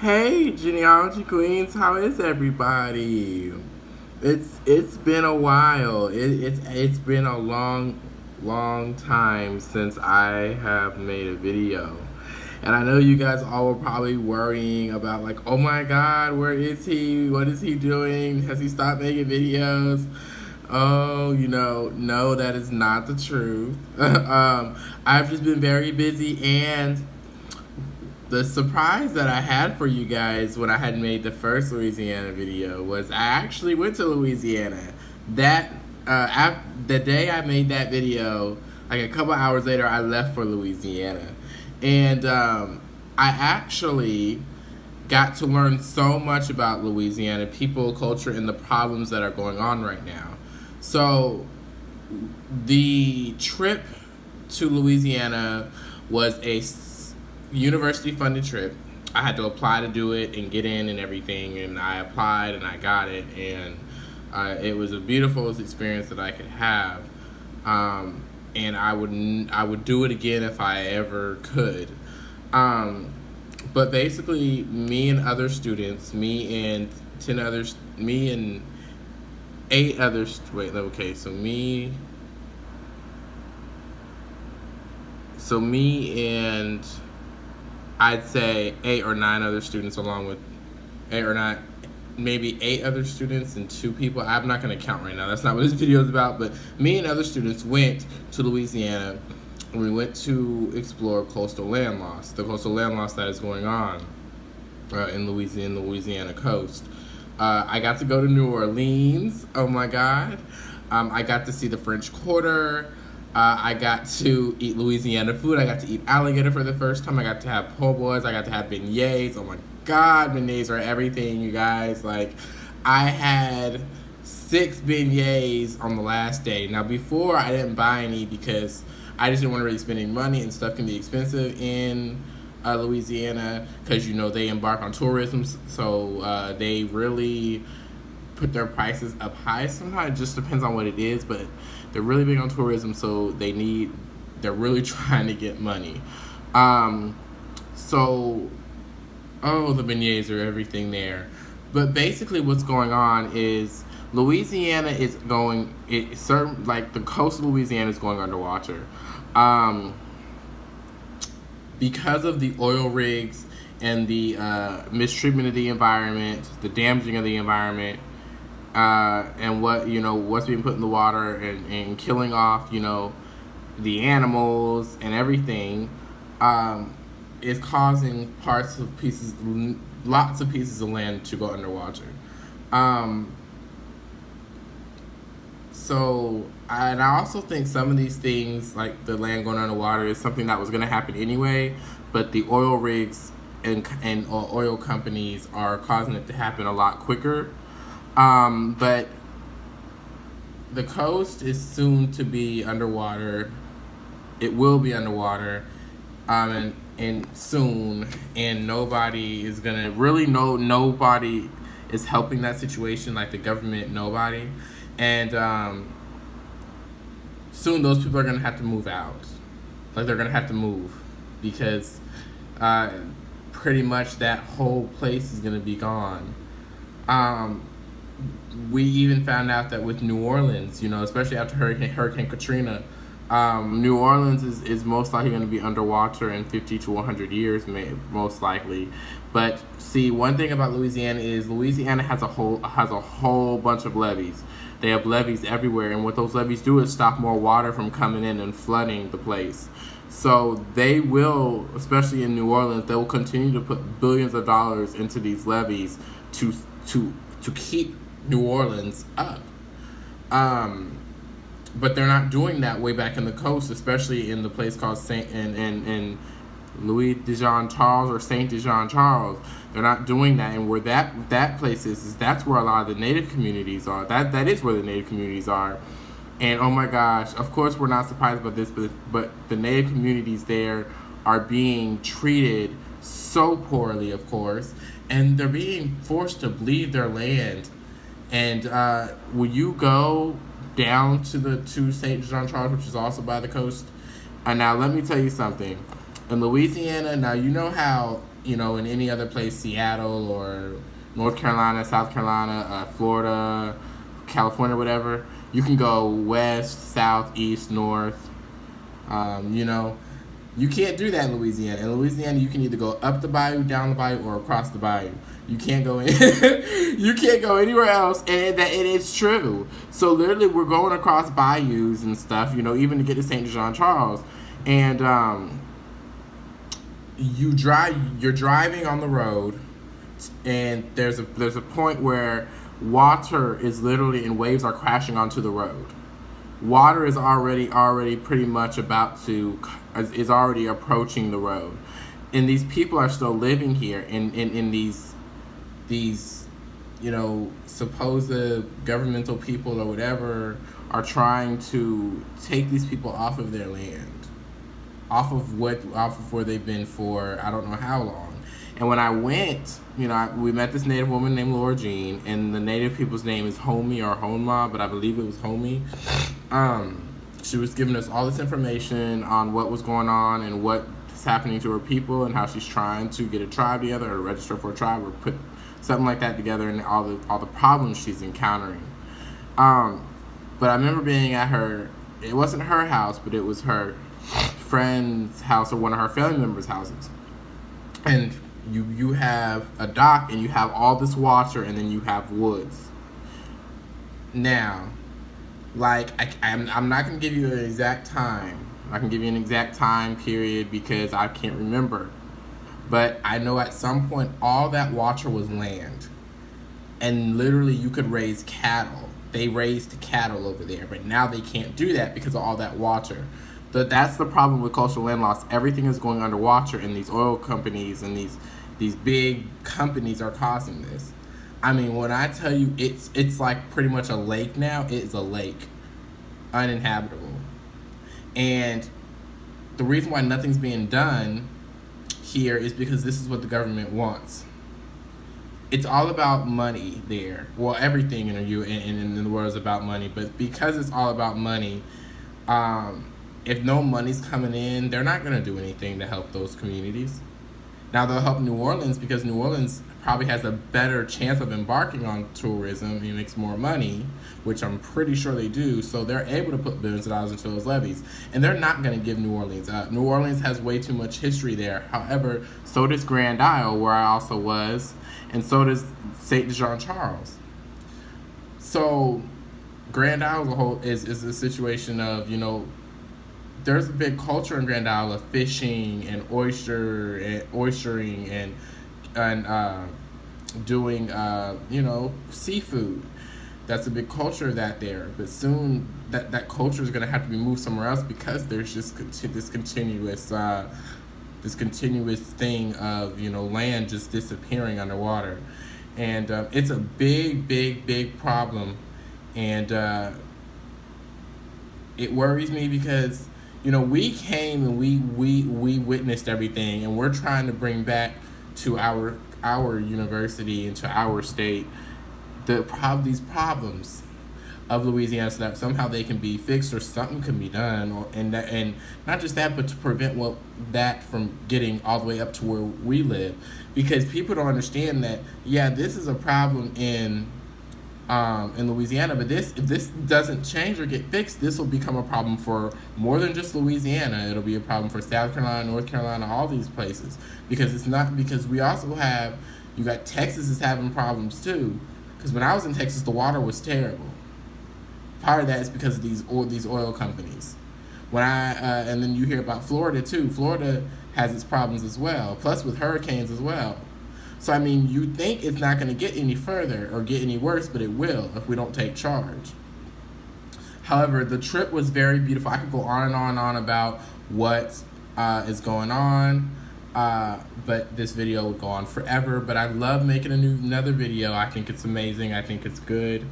Hey, genealogy queens, how is everybody? It's been a while. It's been a long time since I have made a video. And I know you guys all were probably worrying about like, oh my god, where is he? What is he doing? Has he stopped making videos? Oh, no, that is not the truth. I've just been very busy, and the surprise that I had for you guys when I had made the first Louisiana video was I actually went to Louisiana. That the day I made that video, like a couple hours later, I left for Louisiana, and I actually got to learn so much about Louisiana, people, culture, and the problems that are going on right now. So the trip to Louisiana was a university funded trip. I had to apply to do it and get in and everything, and I applied and I got it, and it was a beautiful experience that I could have, and I would do it again if I ever could. But basically, me and other students, me and 10 others, me and 8 others. Wait, okay, so me and I'd say 8 or 9 other students, along with 8 or 9, maybe 8 other students and 2 people. I'm not going to count right now. That's not what this video is about. But me and other students went to Louisiana, and we went to explore coastal land loss, the coastal land loss that is going on in Louisiana, the Louisiana coast. I got to go to New Orleans. Oh my God. I got to see the French Quarter. I got to eat Louisiana food. I got to eat alligator for the first time. I got to have po' boys. I got to have beignets. Oh my God, beignets are everything, you guys. Like, I had 6 beignets on the last day. Now, before, I didn't buy any because I just didn't want to really spend any money, and stuff can be expensive in Louisiana because, they embark on tourism. So they really put their prices up high. Sometimes it just depends on what it is, but they're really big on tourism, so they're really trying to get money. So, the beignets are everything there. But basically what's going on is Louisiana is like the coast of Louisiana is going underwater. Because of the oil rigs and the mistreatment of the environment, the damaging of the environment, and what's being put in the water, and killing off the animals and everything, is causing lots of pieces of land to go underwater. And I also think some of these things, like the land going underwater, is something that was going to happen anyway, but the oil rigs and oil companies are causing it to happen a lot quicker. But the coast is soon to be underwater. It will be underwater, and soon, and nobody is gonna really know. Nobody is helping that situation, like the government. Nobody, and soon those people are gonna have to move out. Like, they're gonna have to move because pretty much that whole place is gonna be gone. We even found out that with New Orleans, especially after Hurricane Katrina, New Orleans is most likely going to be underwater in 50 to 100 years, most likely. But see, one thing about Louisiana is Louisiana has a whole bunch of levees. They have levees everywhere, and what those levees do is stop more water from coming in and flooding the place. So they will, especially in New Orleans, they will continue to put billions of dollars into these levees to keep New Orleans up. But they're not doing that way back in the coast, especially in the place called in Louis de Jean Charles or Saint de Jean Charles. They're not doing that, and where that place is that's where a lot of the native communities are. That is where the native communities are. And oh my gosh, of course we're not surprised about this, but the native communities there are being treated so poorly, of course, and they're being forced to leave their land. And will you go down to St. Jean Charles, which is also by the coast? And now let me tell you something. In Louisiana, now you know how in any other place, Seattle or North Carolina, South Carolina, Florida, California, whatever, you can go west, south, east, north. You know, you can't do that in Louisiana. In Louisiana, you can either go up the bayou, down the bayou, or across the bayou. You can't go in. You can't go anywhere else, and it's true. So literally, we're going across bayous and stuff. Even to get to St. Jean Charles, and You're driving on the road, and there's a point where water is literally and waves are crashing onto the road. Water is already pretty much is already approaching the road, and these people are still living here in these supposed governmental people or whatever are trying to take these people off of their land, off of where they've been for I don't know how long. And when I went, we met this Native woman named Laura Jean, and the Native people's name is Homie or Honma, but I believe it was Homie. She was giving us all this information on what was going on and what is happening to her people, and how she's trying to get a tribe together or register for a tribe or put something like that together, and all the problems she's encountering. But I remember being at her. It wasn't her house, but it was her friend's house or one of her family members' houses, and you have a dock, and you have all this water, and then you have woods. Now, I'm not going to give you an exact time. I can give you an exact time period because I can't remember. But I know at some point all that water was land. And literally you could raise cattle. They raised cattle over there, but now they can't do that because of all that water. That's the problem with coastal land loss. Everything is going underwater, and these oil companies and these big companies are causing this. I mean, when I tell you it's like pretty much a lake now, it is a lake, uninhabitable. And the reason why nothing's being done here is because this is what the government wants. It's all about money there. Well, everything in the world is about money, but because it's all about money, if no money's coming in, they're not going to do anything to help those communities. Now, they'll help New Orleans because New Orleans probably has a better chance of embarking on tourism and makes more money, which I'm pretty sure they do. So they're able to put billions of dollars into those levees. And they're not going to give New Orleans up. New Orleans has way too much history there. However, so does Grand Isle, where I also was, and so does St. Jean Charles. So Grand Isle is a situation of, there's a big culture in Grand Isle of fishing and oystering and doing seafood. That's a big culture there. But soon that culture is going to have to be moved somewhere else because there's just this continuous thing of land just disappearing underwater, and it's a big problem, and it worries me because we came and we witnessed everything, and we're trying to bring back to our university and to our state these problems of Louisiana, so that somehow they can be fixed or something can be done, and not just that, but to prevent that from getting all the way up to where we live, because people don't understand that this is a problem in Louisiana, but if this doesn't change or get fixed, this will become a problem for more than just Louisiana. It'll be a problem for South Carolina, North Carolina, all these places, because we also have, you got Texas is having problems too, because when I was in Texas, the water was terrible. Part of that is because of these oil companies. And then you hear about Florida too. Florida has its problems as well, plus with hurricanes as well. So, I mean, you think it's not going to get any further or get any worse, but it will if we don't take charge. However, the trip was very beautiful. I could go on and on and on about what is going on, but this video would go on forever. But I love making another video. I think it's amazing. I think it's good,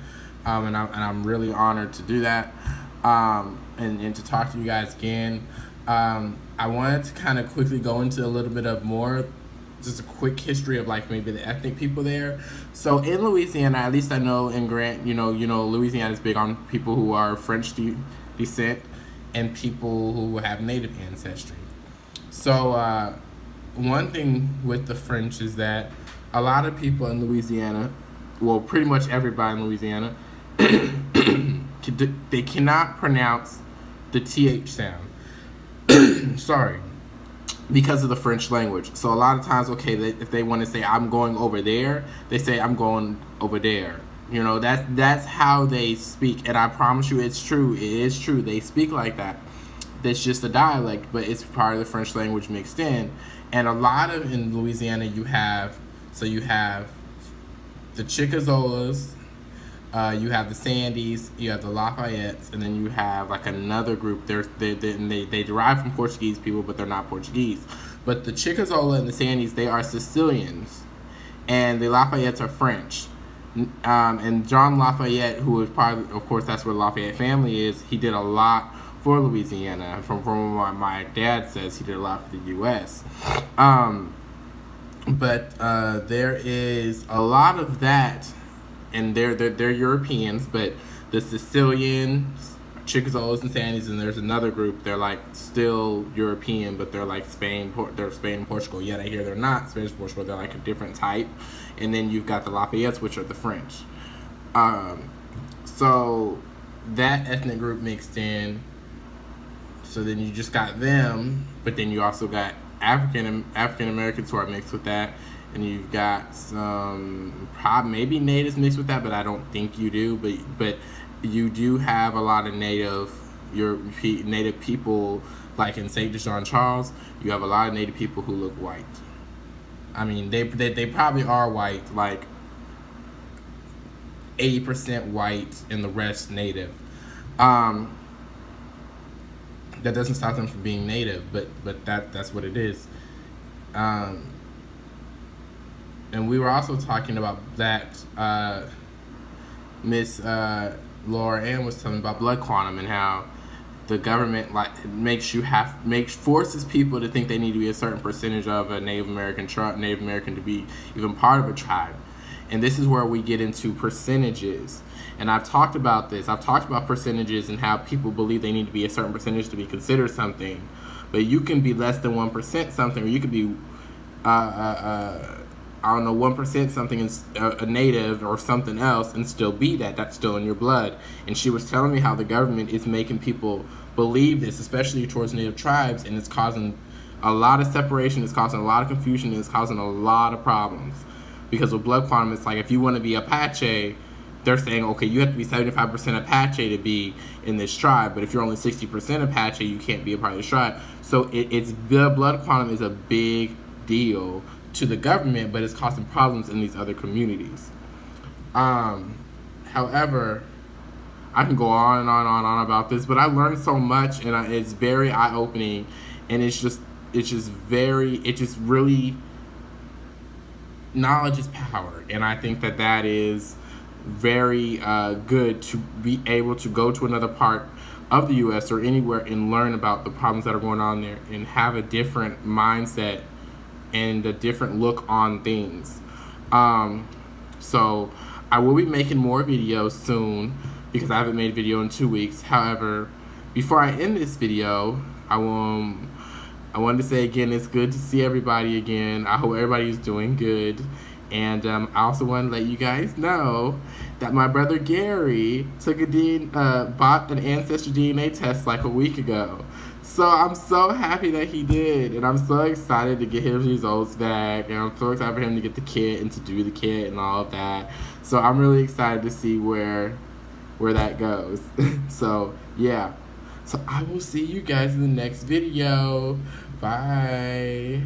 and I'm really honored to do that, and to talk to you guys again. I wanted to kind of quickly go into a little bit of more, just a quick history of maybe the ethnic people there. So in Louisiana, at least I know in Grant, Louisiana is big on people who are French descent and people who have Native ancestry. So one thing with the French is that a lot of people in Louisiana, well, pretty much everybody in Louisiana, they cannot pronounce the TH sound. Sorry. Because of the French language. So a lot of times, okay, if they want to say I'm going over there, they say I'm going over there. You know, that's how they speak. And I promise you it's true. It is true. They speak like that. That's just a dialect, but it's part of the French language mixed in. And a lot of, in Louisiana, you have the Chickazolas, you have the Sandys, you have the Lafayettes, and then you have like another group. They derive from Portuguese people, but they're not Portuguese. But the Chickazola and the Sandys, they are Sicilians, and the Lafayettes are French. And John Lafayette, who is probably, of course, that's where the Lafayette family is. He did a lot for Louisiana. From what my dad says, he did a lot for the U.S. But there is a lot of that. And they're Europeans, but the Sicilians, Chickazolas and Sandys, and there's another group. They're like still European, but they're like they're Spain and Portugal. Yet I hear they're not Spanish and Portugal. They're like a different type. And then you've got the Lafayettes, which are the French. So that ethnic group mixed in. So then you just got them, but then you also got African Americans who are mixed with that. And you've got some maybe natives mixed with that, but I don't think you do. But you do have a lot of native people, like in Saint Jean Charles. You have a lot of native people who look white. I mean, they probably are white, like 80% white, and the rest native. That doesn't stop them from being native, but that's what it is. And we were also talking about that. Miss Laura Ann was telling me about blood quantum and how the government forces people to think they need to be a certain percentage of a Native American to be even part of a tribe. And this is where we get into percentages. And I've talked about this. I've talked about percentages and how people believe they need to be a certain percentage to be considered something. But you can be less than 1% something, or you could be 1% something is a native or something else, and still be that. That's still in your blood. And she was telling me how the government is making people believe this, especially towards native tribes, and it's causing a lot of separation, it's causing a lot of confusion, and it's causing a lot of problems. Because with blood quantum, it's like if you want to be Apache, they're saying, okay, you have to be 75% Apache to be in this tribe, but if you're only 60% Apache, you can't be a part of this tribe. So the blood quantum is a big deal to the government, but it's causing problems in these other communities. However, I can go on and on about this, but I learned so much, and it's very eye-opening, and it's just really, knowledge is power, and I think that is very good to be able to go to another part of the U.S. or anywhere and learn about the problems that are going on there and have a different mindset and a different look on things. So I will be making more videos soon because I haven't made a video in 2 weeks. However, before I end this video, I wanted to say again, it's good to see everybody again. I hope everybody is doing good. And I also want to let you guys know that my brother Gary bought an Ancestry DNA test like a week ago. So I'm so happy that he did, and I'm so excited to get his results back, and I'm so excited for him to get the kit and to do the kit and all of that. So I'm really excited to see where that goes. So yeah. So I will see you guys in the next video. Bye.